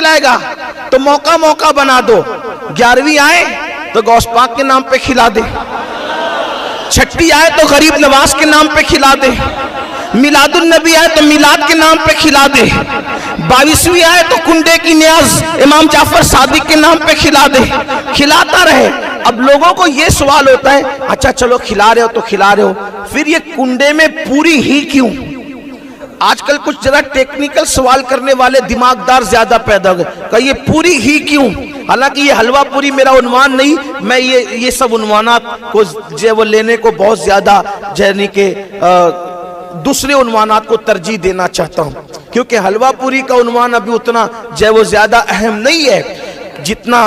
کھلائے گا تو موقع موقع بنا دو، 11ویں آئے تو غوث پاک کے نام پہ کھلا دے، چھٹی آئے تو غریب نواز کے نام پہ کھلا دے، میلاد النبی آئے تو میلاد کے نام پہ کھلا دے، 22ویں آئے تو کنڈے کی نیاز امام جعفر صادق کے نام پہ کھلا دے، کھلاتا رہے۔ اب لوگوں کو یہ سوال ہوتا ہے اچھا چلو کھلا رہے ہو تو کھلا رہے ہو، پھر یہ کنڈے میں پوری ہی کیوں؟ آج کل کچھ ذرا ٹیکنیکل سوال کرنے والے دماغدار زیادہ پیدا ہو گئے کہ یہ پوری ہی کیوں؟ حالانکہ یہ حلوہ پوری میرا عنوان نہیں، میں یہ سب عنوانات کو وہ لینے کو بہت زیادہ یعنی کہ دوسرے عنوانات کو ترجیح دینا چاہتا ہوں، کیونکہ حلوہ پوری کا عنوان ابھی اتنا وہ زیادہ اہم نہیں ہے جتنا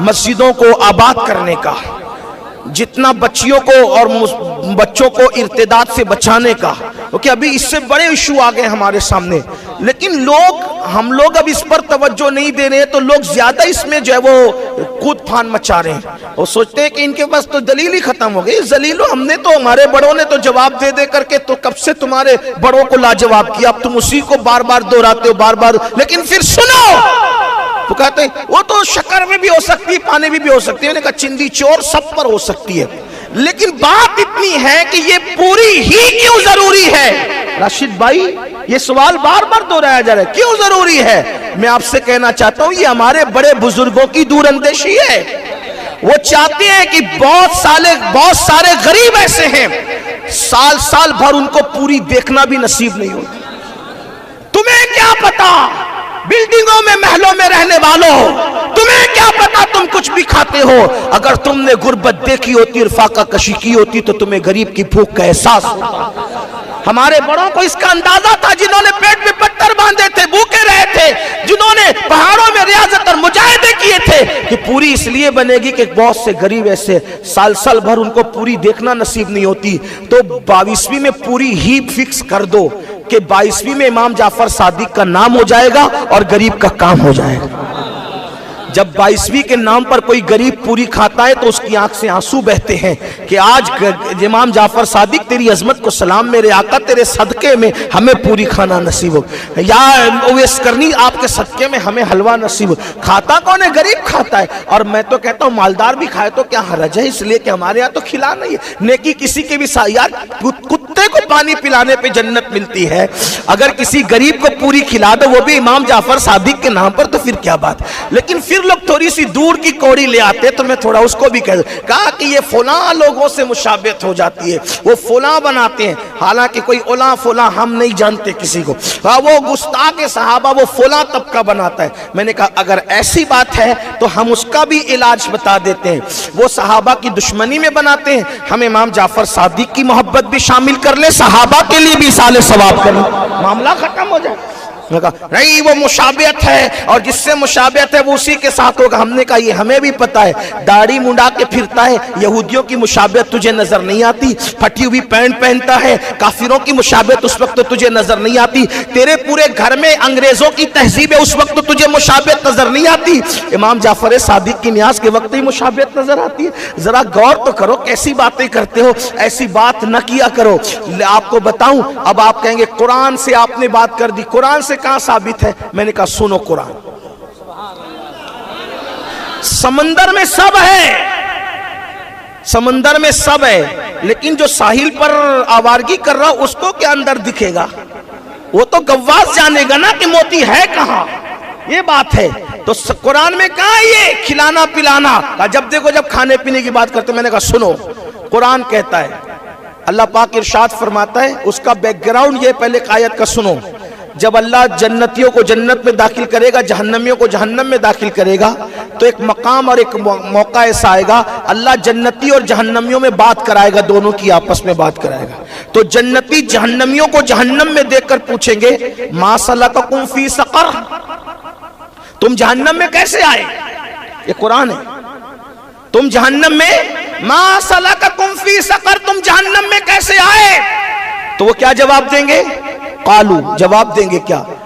مسجدوں کو آباد کرنے کا، جتنا بچیوں کو اور بچوں کو ارتداد سے بچانے کا، کیونکہ ابھی اس سے بڑے ایشو آ گئے ہمارے سامنے، لیکن ہم لوگ اب اس پر توجہ نہیں دے رہے ہیں، تو لوگ زیادہ اس میں وہ کود پھان مچا رہے ہیں، وہ سوچتے ہیں کہ ان کے پاس تو دلیل ہی ختم ہو گئی۔ ذلیلو، ہم نے تو ہمارے بڑوں نے تو جواب دے دے کر کے تو کب سے تمہارے بڑوں کو لاجواب کیا، اب تم اسی کو بار بار دہراتے ہو بار بار، لیکن پھر سنو وہ کہتے ہیں وہ تو شکر میں بھی ہو سکتی ہے، پانی میں بھی ہو سکتی ہے، انہوں نے کہا چندی چور سب پر ہو سکتی ہے، لیکن بات اتنی ہے کہ یہ پوری ہی کیوں ضروری ہے؟ راشد بھائی یہ سوال بار بار دہرایا جا رہا ہے، کیوں ضروری ہے؟ میں آپ سے کہنا چاہتا ہوں یہ ہمارے بڑے بزرگوں کی دور اندیشی ہے، وہ چاہتے ہیں کہ بہت سارے غریب ایسے ہیں سال بھر ان کو پوری دیکھنا بھی نصیب نہیں ہوتی۔ تمہیں کیا پتا بلڈنگوں میں محلوں میں رہنے والوں، تمہیں کیا پتا تم کچھ بھی کھاتے ہو، اگر تم نے غربت دیکھی ہوتی اور فاقہ کشی کی ہوتی تو تمہیں غریب کی بھوک کا احساس ہوتا۔ ہمارے بڑوں کو اس کا اندازہ تھا، جنہوں نے پیٹ میں پتھر باندھے تھے، بھوکے رہے تھے، جنہوں نے پہاڑوں میں ریاضت اور مجاہدے کیے تھے، کہ پوری اس لیے بنے گی کہ بہت سے غریب ایسے سال بھر ان کو پوری دیکھنا نصیب نہیں ہوتی، تو 22ویں میں پوری ہی فکس کر دو کہ 22ویں میں امام جعفر صادق کا نام ہو جائے گا اور غریب کا کام ہو جائے گا۔ جب 22ویں کے نام پر کوئی غریب پوری کھاتا ہے تو اس کی آنکھ سے آنسو بہتے ہیں کہ آج امام جعفر صادق تیری عظمت کو سلام، میرے آقا تیرے صدقے میں ہمیں پوری کھانا نصیب ہو، یا اویس کرنی آپ کے صدقے میں ہمیں حلوہ نصیب ہو۔ کھاتا کون ہے؟ غریب کھاتا ہے، اور میں تو کہتا ہوں مالدار بھی کھائے تو کیا حرج ہے، اس لیے کہ ہمارے یہاں تو کھلا نہیں ہے، نیکی کسی کے بھی یار کتے کو پانی پلانے پہ جنت ملتی ہے، اگر کسی غریب کو پوری کھلا دو وہ بھی امام جعفر صادق کے نام پر تو پھر کیا بات۔ لیکن پھر لوگ تھوڑی سی دور کی کوڑی لے آتے تو میں تھوڑا اس کو بھی کہا کہ یہ فلاں لوگوں سے مشابہت ہو جاتی ہے، وہ فلاں بناتے ہیں، حالانکہ کوئی اولا فلاں ہم نہیں جانتے کسی کو، وہ گستاخ صحابہ وہ فلاں طبقہ بناتا ہے۔ میں نے کہا اگر ایسی بات ہے تو ہم اس کا بھی علاج بتا دیتے ہیں، وہ صحابہ کی دشمنی میں بناتے ہیں، ہم امام جعفر صادق کی محبت بھی شامل کر لیں، صحابہ کے لیے بھی اصال ثواب کریں، معاملہ ختم ہو جائے۔ نہیں وہ مشابہت ہے، اور جس سے مشابہت ہے وہ اسی کے ساتھ ہوگا۔ ہم نے کہا یہ ہمیں بھی پتا ہے، داڑھی منڈا کے پھرتا ہے، یہودیوں کی مشابہت تجھے نظر نہیں آتی، پھٹی ہوئی پینٹ پہنتا ہے، کافروں کی مشابہت اس وقت تجھے نظر نہیں آتی، تیرے پورے گھر میں انگریزوں کی تہذیب ہے اس وقت تجھے مشابہت نظر نہیں آتی، امام جعفر صادق کی نیاز کے وقت ہی مشابہت نظر آتی ہے۔ ذرا غور تو کرو کیسی باتیں کرتے ہو، ایسی بات نہ کیا کرو۔ آپ کو بتاؤں، اب آپ کہیں گے قرآن سے آپ نے بات کر دی، قرآن سے کہاں ثابت ہے؟ میں نے کہا سنو قرآن، سمندر میں سب ہے، سمندر میں سب ہے، لیکن جو ساحل پر آوارگی کر رہا اس کو کیا اندر دکھے گا؟ وہ تو گواز جانے گا نا کہ موتی ہے کہاں، یہ بات ہے۔ تو قرآن میں کہاں یہ کھلانا پلانا؟ جب دیکھو جب کھانے پینے کی بات کرتے، میں نے کہا سنو قرآن کہتا ہے، اللہ پاک ارشاد فرماتا ہے، اس کا بیک گراؤنڈ یہ پہلے آیت کا سنو، جب اللہ جنتیوں کو جنت میں داخل کرے گا، جہنمیوں کو جہنم میں داخل کرے گا، تو ایک مقام اور ایک موقع ایسا آئے گا، اللہ جنتی اور جہنمیوں میں بات کرائے گا، دونوں کی آپس میں بات کرائے گا، تو جنتی جہنمیوں کو جہنم میں دیکھ کر پوچھیں گے ما سلککم فی سقر، تم جہنم میں کیسے آئے؟ یہ قرآن ہے، تم جہنم میں ما سلککم فی سقر، تم جہنم میں کیسے آئے؟ تو وہ کیا جواب دیں گے؟ قالو، جواب دیں گے کیا؟